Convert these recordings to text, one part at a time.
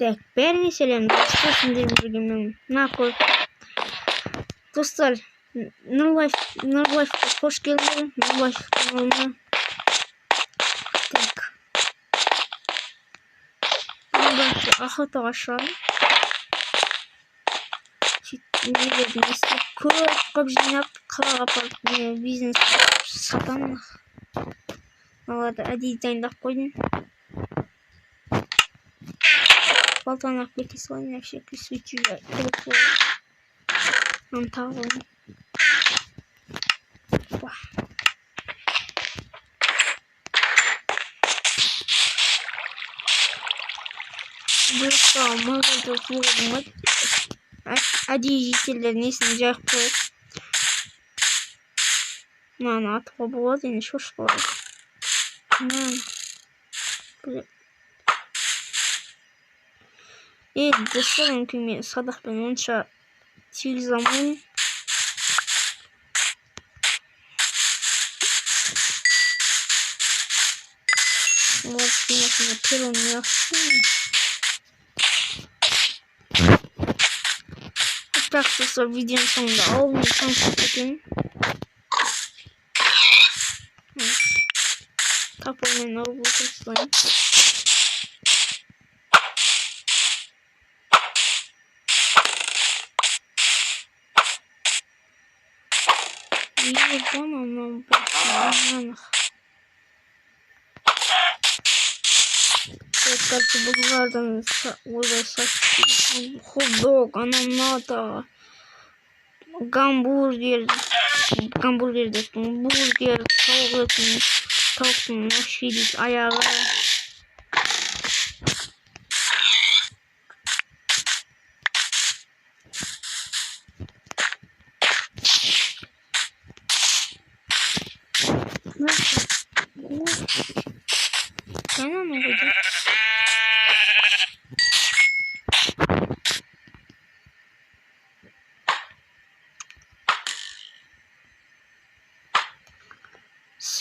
Так, бәріне сәлем достар, сендермен бірге мен Нақор. Достар, Нұрлайфқа қош келдіңдер. Нұрлайф каналына. Так. Нұрлайфқа охотаға шығамын. Нелердің естіп көп жинап қалаға апарып бизнес сатамын. Алады әдейі дайындап қойдым. Балтаны ақ беке салайын, на всякий случай телефон. Антағым. Бұлыққа мағайды қылғым ат. Әдейі жетелерін есін жайып қойып. Мынаны атуға болады, енді шошқалайды. Достар, мүмкін мен садақпен онша тегізе алмаймын. Вот, конечно, первым не охотим. Так, достар, видеоның соңында алдын танысып кетемін. Тапылмен ұрып отырсылайын. Ебаный банан. Кажется, бугlardan orada hot dog, ananata, hamburger, tavukun şirik ayağı. Sana ne oldu?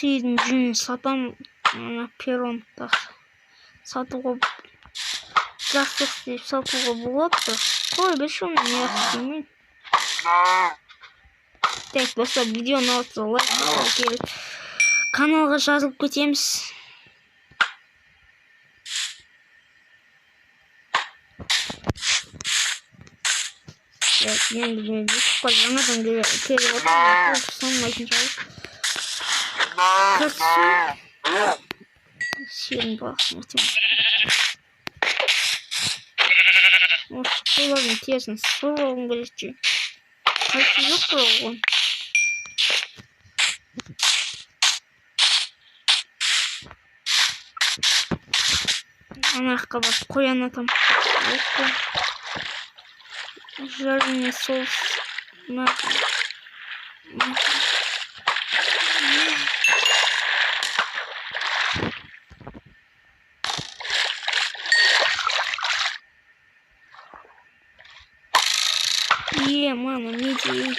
Сүйдің сатам перронда сатуға жастық деп сатуға болады. Қой бешім не яқсымын. Так, достар, видеоны алса лайк керек. Каналға жазылып кетеміз. Так, енді YouTube'ға жаңадан келіп отырмын. Соңын жайып. Сен басматым. Осы қоларын тесін сұрауын керекші. Қайсы жоқ қылауын. Анаққа бас қоян атам. Жарыны соус. Мама, не делай.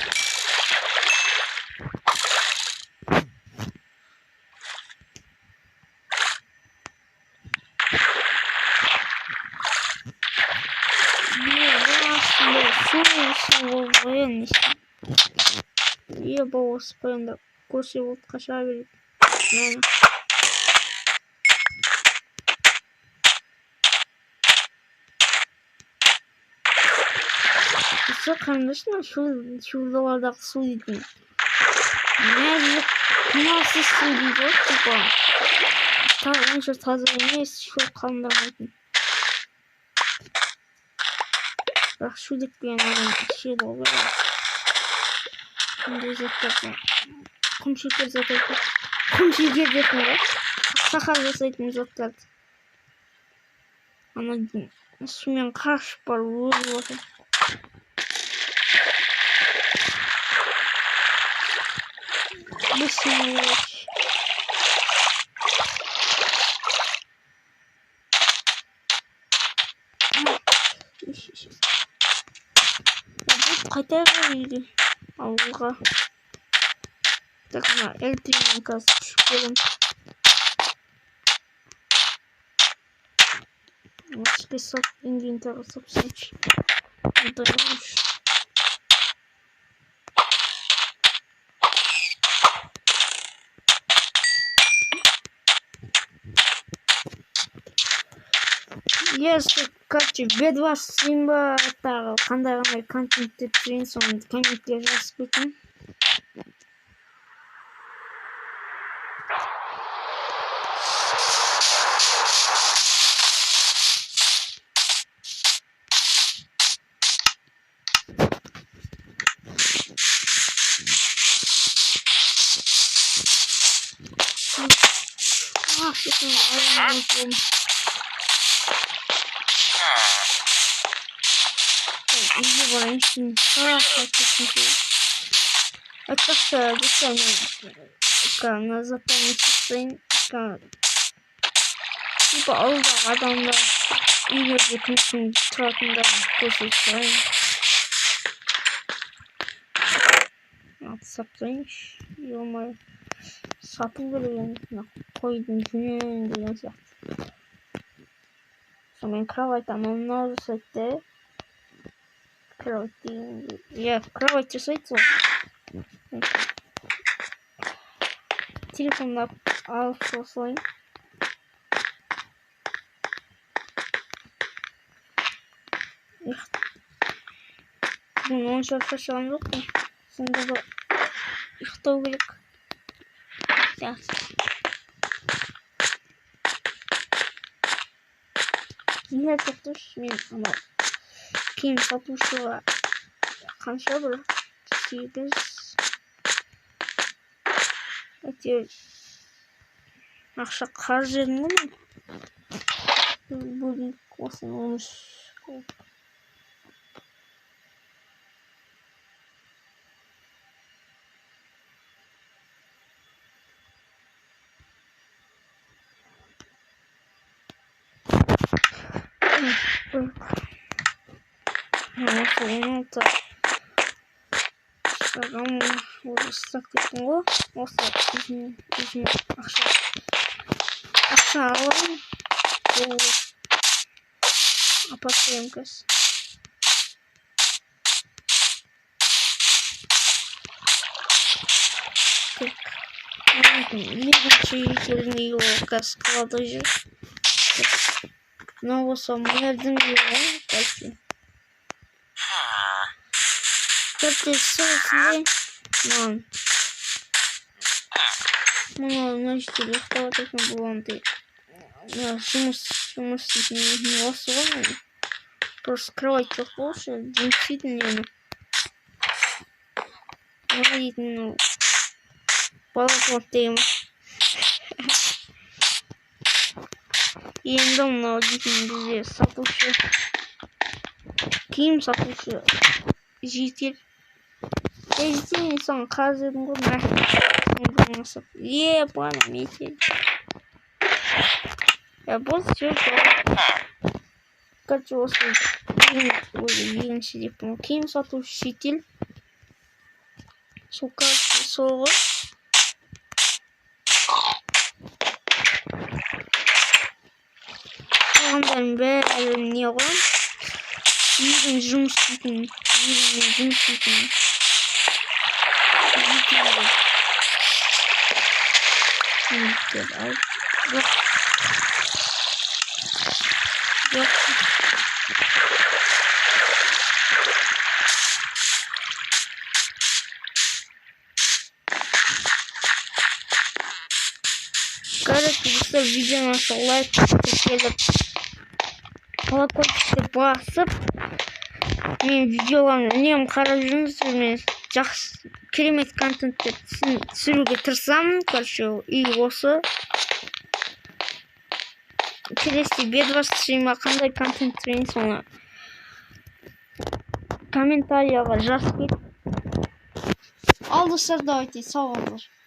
Я был спринтер, курс его кошавили. Все, конечно, чудо судить. Меня кнасы судить, вот типа. Там он же сразу есть, что кандамать. Ах, шудик пьяный, силу вырос. Құмшекер затайды. Құмшекер дейтін ғой. Сахар жасайтын заттарды. Ана сумен қашып бар өзі отыр. Бесінеш. Қайтайға үйді. Ауылға. Так, на эльтринен қазып түшіп келім. Вот. Reset inventory seç. Duymuş. Yes, короче, B2 Simba это қандай контентті түсірейін соны комменттерге жазып кетейін. İyi var şimdi. Это все, на запомнить типа ауылдағы адамдар үйлерде күн тұратындарын көрсетейін. Сатайыншы, ё-моё, сату керек қойдың жүнін деген сияқты. Сонымен кроватьтан оны жасайды. Кровать дегенде, кровать жасайды сол. Телефонда алып салайын. Бүгін онша шаршаған жоқпын. Сонда да ұйықтау керек. Не тоқташы, мен ана киім сатушыға қанша бір 8 әйтеуір ақша қарыз жердің ғой мен. Бөлініп осыны 13 16 шағам уже стак кеттім ғой. Осы өзім ақша алайын. Бұл апартаемкасы. Екінші екеріне ол склада жүр. Но осы мэрдің үйі қайсы. Короче, сөзінде мұны жүйте ұйықтап ататын болғандай жұмыс істейтін осы ғой. Просто кровать жоқ болшы, жұмыс істейтін ені. Оға дейтін балапот деймін. Енді мынау дейтін бізде сатушы, киім сатушы жетер. Жетер мен соң қазірдің ғой мә. Понял, метель. Вот все. Короче, осы екінші деп бұл киім сатушы шетел. Сол короче, сол ғой. Қалғандарын бәрі не ғой? Үйдің жұмыс істейтін. Короче, если видео наше лайк, колокольчикті басып, мен видеоларны үнемі қарап жүріңіздер. Мен жақсы керемет контенттер түсіруге тырысамын. Короче, и осы келесі B2 стримға қандай контент түсірейін соны комментарияға жазып кет. Ал достар, давайте сау болыңыздар.